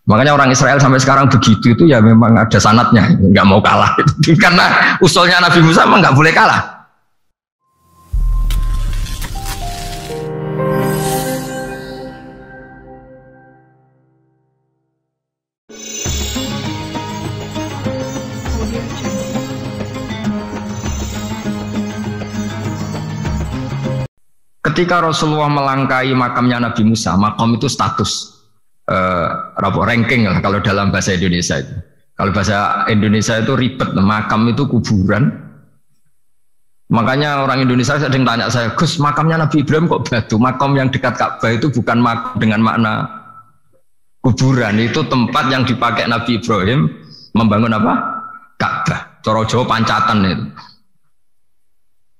Makanya orang Israel sampai sekarang begitu itu ya memang ada sanatnya, nggak mau kalah. Karena usulnya Nabi Musa memang nggak boleh kalah. Ketika Rasulullah melangkai makamnya Nabi Musa, makam itu status ranking lah kalau dalam bahasa Indonesia itu. Kalau bahasa Indonesia itu ribet, makam itu kuburan. Makanya orang Indonesia sering tanya saya, Gus, makamnya Nabi Ibrahim kok batu? Makam yang dekat Ka'bah itu bukan makam dengan makna kuburan, itu tempat yang dipakai Nabi Ibrahim membangun apa? Ka'bah. Cara Jawa pancatan itu.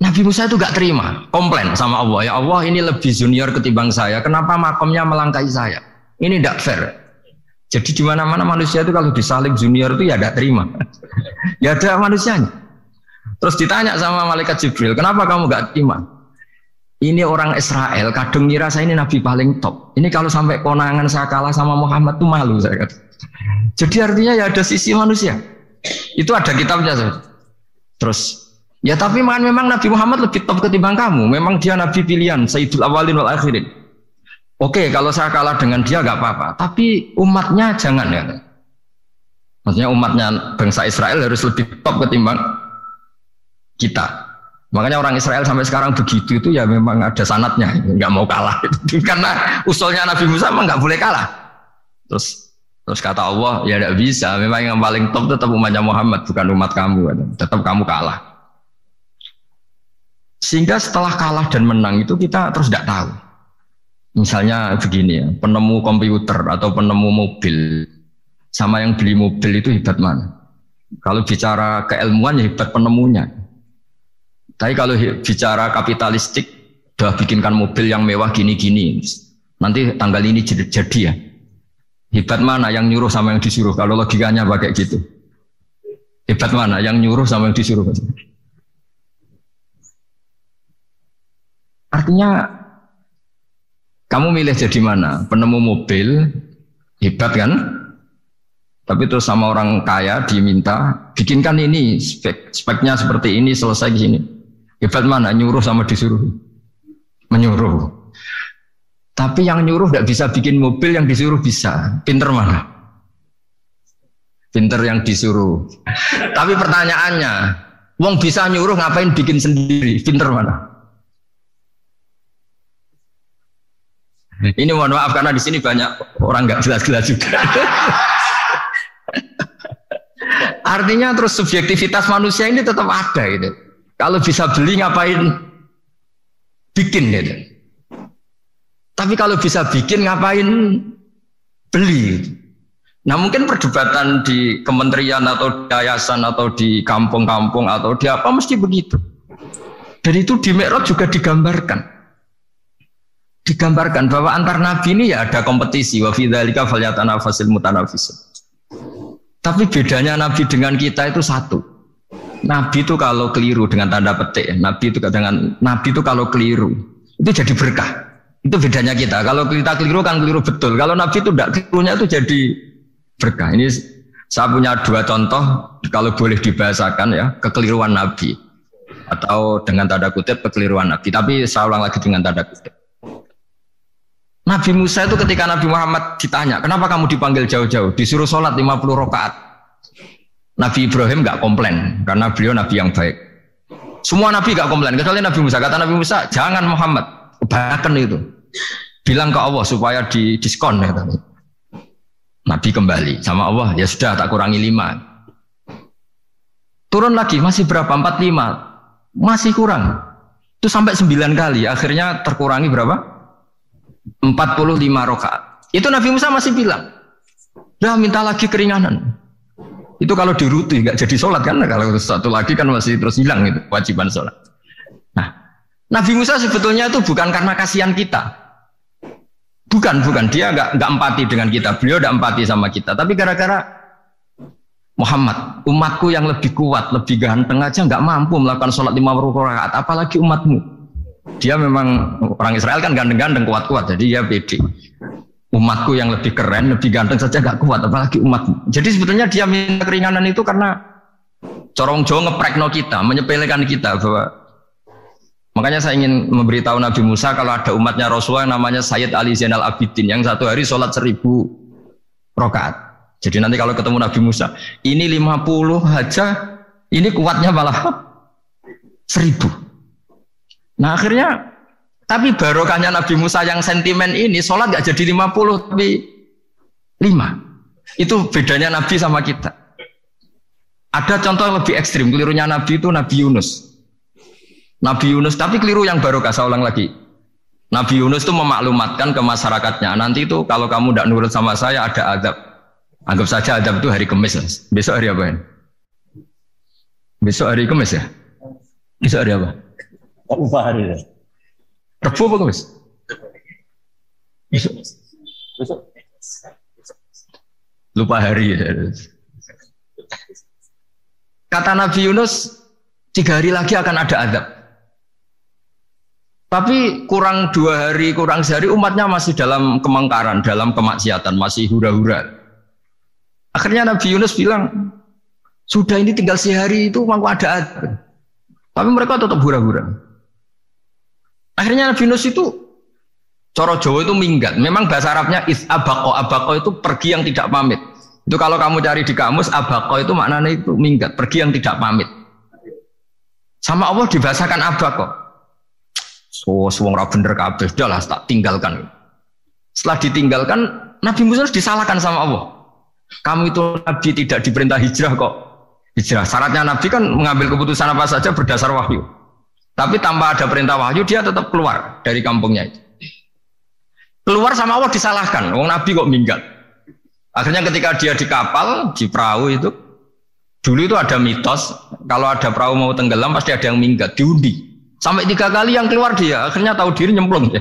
Nabi Musa itu gak terima, komplain sama Allah. Ya Allah, ini lebih junior ketimbang saya. Kenapa makamnya melangkai saya? Ini tidak fair. Jadi di mana-mana manusia itu kalau disalib junior itu ya tidak terima. Ya ada manusianya. Terus ditanya sama malaikat Jibril, kenapa kamu gak terima? Ini orang Israel, kadang ngira saya ini nabi paling top. Ini kalau sampai konangan saya kalah sama Muhammad tuh malu saya kata. Jadi artinya ya ada sisi manusia. Itu ada kitabnya. Terus ya tapi memang Nabi Muhammad lebih top ketimbang kamu. Memang dia Nabi pilihan, Sayyidul Awalin wal Akhirin. Oke, kalau saya kalah dengan dia gak apa-apa. Tapi umatnya jangan ya. Maksudnya umatnya bangsa Israel harus lebih top ketimbang kita. Makanya orang Israel sampai sekarang begitu itu ya memang ada sanatnya. Gak mau kalah. Karena usulnya Nabi Musa memang gak boleh kalah. Terus kata Allah, ya tidak bisa. Memang yang paling top tetap umatnya Muhammad, bukan umat kamu. Tetap kamu kalah. Sehingga setelah kalah dan menang itu kita terus tidak tahu. Misalnya begini ya, penemu komputer atau penemu mobil sama yang beli mobil itu hebat mana? Kalau bicara keilmuan ya hebat penemunya. Tapi kalau bicara kapitalistik, udah bikinkan mobil yang mewah gini-gini, nanti tanggal ini jadi ya. Hebat mana yang nyuruh sama yang disuruh? Kalau logikanya pakai gitu. Hebat mana yang nyuruh sama yang disuruh? Artinya kamu milih jadi mana? Penemu mobil, hebat kan? Tapi terus sama orang kaya diminta, bikinkan ini, speknya seperti ini, selesai di sini. Hebat mana? Nyuruh sama disuruh? Menyuruh. Tapi yang nyuruh tidak bisa bikin mobil, yang disuruh bisa. Pinter mana? Pinter yang disuruh. Tapi pertanyaannya, wong bisa nyuruh ngapain bikin sendiri? Pinter mana? Ini mohon maaf karena di sini banyak orang nggak jelas-jelas juga. Artinya terus subjektivitas manusia ini tetap ada gitu. Kalau bisa beli ngapain bikin gitu. Tapi kalau bisa bikin ngapain beli. Nah mungkin perdebatan di kementerian atau di yayasan atau di kampung-kampung atau di apa mesti begitu. Dan itu di Mi'raj juga digambarkan bahwa antar nabi ini ya ada kompetisi, wa fi dzalika falyatanafasil mutanafisun. Tapi bedanya nabi dengan kita itu satu. Nabi itu kalau keliru dengan tanda petik, nabi itu kalau keliru itu jadi berkah. Itu bedanya kita. Kalau kita keliru kan keliru betul. Kalau nabi itu tidak kelirunya itu jadi berkah. Ini saya punya dua contoh kalau boleh dibahasakan ya, kekeliruan nabi atau dengan tanda kutip kekeliruan nabi. Tapi saya ulang lagi dengan tanda kutip. Nabi Musa itu ketika Nabi Muhammad ditanya, kenapa kamu dipanggil jauh-jauh? Disuruh sholat 50 rakaat. Nabi Ibrahim nggak komplain, karena beliau Nabi yang baik. Semua Nabi nggak komplain, kecuali Nabi Musa. Kata Nabi Musa, jangan Muhammad, kebanyakan itu. Bilang ke Allah supaya didiskon. Ya, Nabi kembali sama Allah, ya sudah tak kurangi 5. Turun lagi, masih berapa? 45. Masih kurang. Itu sampai 9 kali, akhirnya terkurangi berapa? 45 rakaat. Itu Nabi Musa masih bilang, dah minta lagi keringanan. Itu kalau diruti nggak jadi sholat kan? Kalau satu lagi kan masih terus hilang itu kewajiban sholat. Nah, Nabi Musa sebetulnya itu bukan karena kasihan kita, bukan dia nggak empati dengan kita. Beliau nggak empati sama kita, tapi gara-gara Muhammad, umatku yang lebih kuat, lebih ganteng aja nggak mampu melakukan sholat 50 rakaat, apalagi umatmu. Dia memang orang Israel kan ganteng-ganteng kuat-kuat, jadi dia pede. Umatku yang lebih keren, lebih ganteng saja gak kuat, apalagi umatmu. Jadi sebetulnya dia minta keringanan itu karena corong Jawa ngeprekno kita, menyepelekan kita bahwa makanya saya ingin memberitahu Nabi Musa kalau ada umatnya Rasulullah yang namanya Sayyid Ali Zainal Abidin yang satu hari sholat 1000 rakaat. Jadi nanti kalau ketemu Nabi Musa, ini 50 aja, ini kuatnya malah 1000. Nah akhirnya, tapi barokahnya Nabi Musa yang sentimen ini, sholat gak jadi 50 tapi 5. Itu bedanya Nabi sama kita. Ada contoh yang lebih ekstrim, kelirunya Nabi itu Nabi Yunus. Nabi Yunus, tapi keliru yang barokah, saya ulang lagi. Nabi Yunus itu memaklumatkan ke masyarakatnya, nanti itu kalau kamu tidak nurut sama saya ada azab. Anggap saja azab itu hari Kamis. Besok hari apa ya? Besok hari Kamis ya? Besok hari apa? Lupa hari ya. Rebu apa Kamis? Besok. Lupa hari ya. Kata Nabi Yunus, 3 hari lagi akan ada azab. Tapi kurang 2 hari, kurang sehari umatnya masih dalam kemungkaran, dalam kemaksiatan, masih hura-hura. Akhirnya Nabi Yunus bilang, sudah ini tinggal sehari itu mau ada azab. Tapi mereka tetap hura-hura. Akhirnya Nabi Yunus itu, coro Jawa itu minggat. Memang bahasa Arabnya abako. Abako itu pergi yang tidak pamit. Itu kalau kamu cari di kamus, abako itu maknanya itu minggat, pergi yang tidak pamit. Sama Allah dibahasakan abako. So, wong ra bener kabeh, udahlah tak tinggalkan. Setelah ditinggalkan, Nabi Musa disalahkan sama Allah. Kamu itu Nabi tidak diperintah hijrah kok. Hijrah. Syaratnya Nabi kan mengambil keputusan apa saja berdasar wahyu. Tapi tanpa ada perintah wahyu, dia tetap keluar dari kampungnya itu. Keluar sama Allah disalahkan. Wong Nabi kok minggat. Akhirnya ketika dia di kapal, di perahu itu, dulu itu ada mitos, kalau ada perahu mau tenggelam pasti ada yang minggat, diundi. Sampai 3 kali yang keluar dia, akhirnya tahu diri nyemplung ya.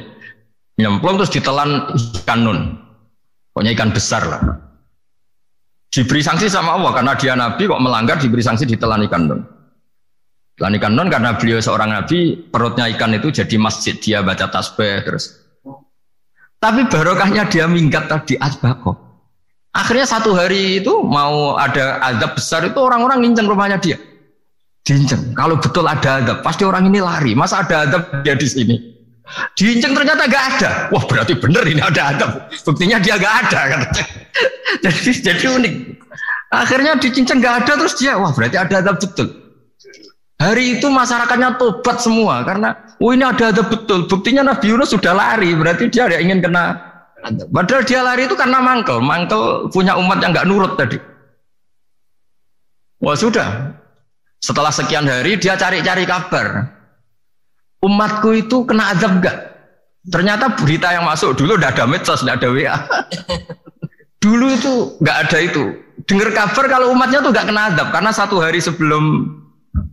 Nyemplung terus ditelan ikan nun. Pokoknya ikan besar lah. Diberi sanksi sama Allah karena dia Nabi kok melanggar, diberi sanksi ditelan ikan nun. Telan ikan nun karena beliau seorang Nabi, perutnya ikan itu jadi masjid, dia baca tasbih terus. Tapi barokahnya dia minggat tadi asbako. Akhirnya 1 hari itu mau ada azab besar itu orang-orang nginceng rumahnya dia. Diinceng. Kalau betul ada azab, pasti orang ini lari. Masa ada azab dia di sini? Diinceng ternyata gak ada. Wah berarti bener ini ada azab. Buktinya dia gak ada. jadi unik. Akhirnya dicinceng gak ada terus dia, wah berarti ada azab betul. Hari itu masyarakatnya tobat semua karena, ini ada azab betul. Buktinya Nabi Yunus sudah lari, berarti dia tidak ingin kena azab. Padahal dia lari itu karena mangkel punya umat yang gak nurut tadi. Wah sudah. Setelah sekian hari dia cari-cari kabar. Umatku itu kena azab enggak? Ternyata berita yang masuk dulu udah ada medsos, udah ada WA. Dulu itu enggak ada itu. Dengar kabar kalau umatnya tuh enggak kena azab karena 1 hari sebelum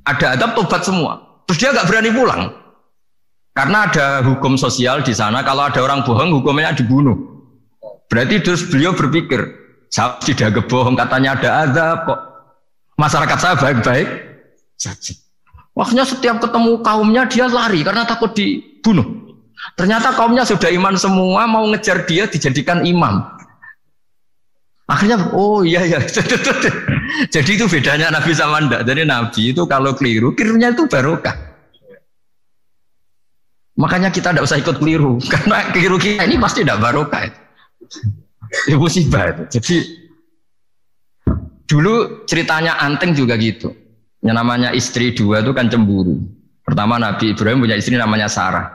ada azab tobat semua. Terus dia enggak berani pulang. Karena ada hukum sosial di sana, kalau ada orang bohong hukumnya dibunuh. Berarti terus beliau berpikir, saya tidak bohong, katanya ada azab kok. Masyarakat saya baik-baik saja. Waktunya setiap ketemu kaumnya dia lari karena takut dibunuh. Ternyata kaumnya sudah iman semua, mau ngejar dia dijadikan imam. Akhirnya, oh iya. Jadi itu bedanya Nabi sama ndak. Jadi Nabi itu kalau kelirunya itu barokah. Makanya kita tidak usah ikut keliru, karena keliru kita ini pasti tidak barokah. Itu musibah itu. Jadi dulu ceritanya Anteng juga gitu. Yang namanya istri 2 itu kan cemburu. Pertama Nabi Ibrahim punya istri namanya Sarah.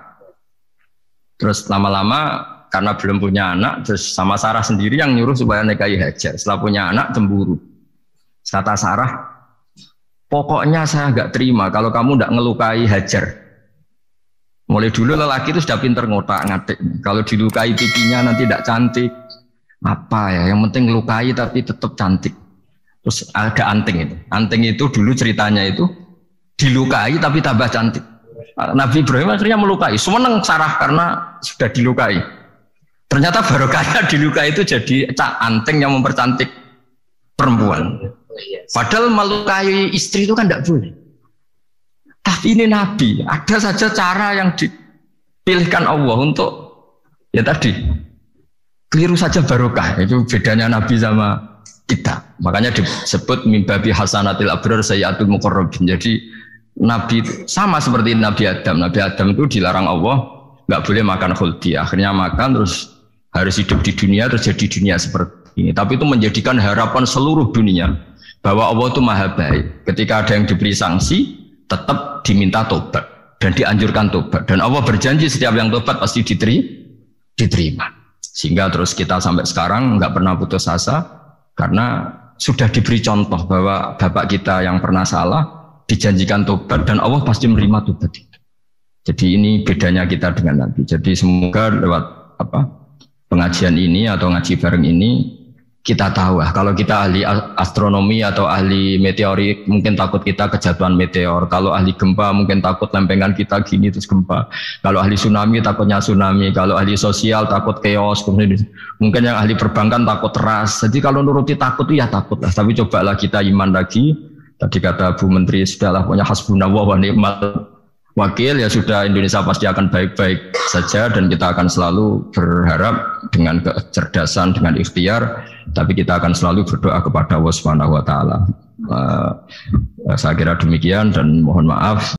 Terus lama-lama karena belum punya anak, terus sama Sarah sendiri yang nyuruh supaya nikahi Hajar. Setelah punya anak cemburu. Kata Sarah, pokoknya saya nggak terima kalau kamu nggak ngelukai Hajar. Mulai dulu lelaki itu sudah pinter ngotak-ngatik. Kalau dilukai pipinya nanti tidak cantik. Apa ya? Yang penting ngelukai tapi tetap cantik. Terus ada Anteng itu. Anteng itu dulu ceritanya itu dilukai tapi tambah cantik. Nabi Ibrahim akhirnya melukai. Seneng Sarah karena sudah dilukai. Ternyata barokahnya dilukai itu jadi Anteng yang mempercantik perempuan. Padahal melukai istri itu kan tidak boleh. Tapi ini Nabi, ada saja cara yang dipilihkan Allah untuk ya tadi keliru saja barokah. Itu bedanya Nabi sama kita. Makanya disebut mimbabi hasanatil abrar sayyatul muqarrabin. Jadi Nabi sama seperti Nabi Adam. Nabi Adam itu dilarang Allah nggak boleh makan khuldi. Akhirnya makan terus harus hidup di dunia, terus jadi dunia seperti ini. Tapi itu menjadikan harapan seluruh dunia bahwa Allah itu maha baik. Ketika ada yang diberi sanksi, tetap diminta tobat dan dianjurkan tobat. Dan Allah berjanji setiap yang tobat pasti diterima. Sehingga terus kita sampai sekarang nggak pernah putus asa karena sudah diberi contoh bahwa bapak kita yang pernah salah dijanjikan tobat dan Allah pasti menerima tobat itu. Jadi ini bedanya kita dengan Nabi. Jadi semoga lewat pengajian ini atau ngaji bareng ini kita tahu kalau kita ahli astronomi atau ahli meteorik mungkin takut kita kejatuhan meteor. Kalau ahli gempa mungkin takut lempengan kita gini terus gempa. Kalau ahli tsunami takutnya tsunami. Kalau ahli sosial takut chaos. Mungkin yang ahli perbankan takut ras. Jadi kalau nuruti takut itu ya takutlah. Tapi cobalah kita iman lagi. Tadi kata Bu Menteri sudahlah punya hasbunallah wa ni'mal wakil, ya sudah, Indonesia pasti akan baik-baik saja dan kita akan selalu berharap dengan kecerdasan, dengan ikhtiar, tapi kita akan selalu berdoa kepada Allah Subhanahu wa taala. Saya kira demikian dan mohon maaf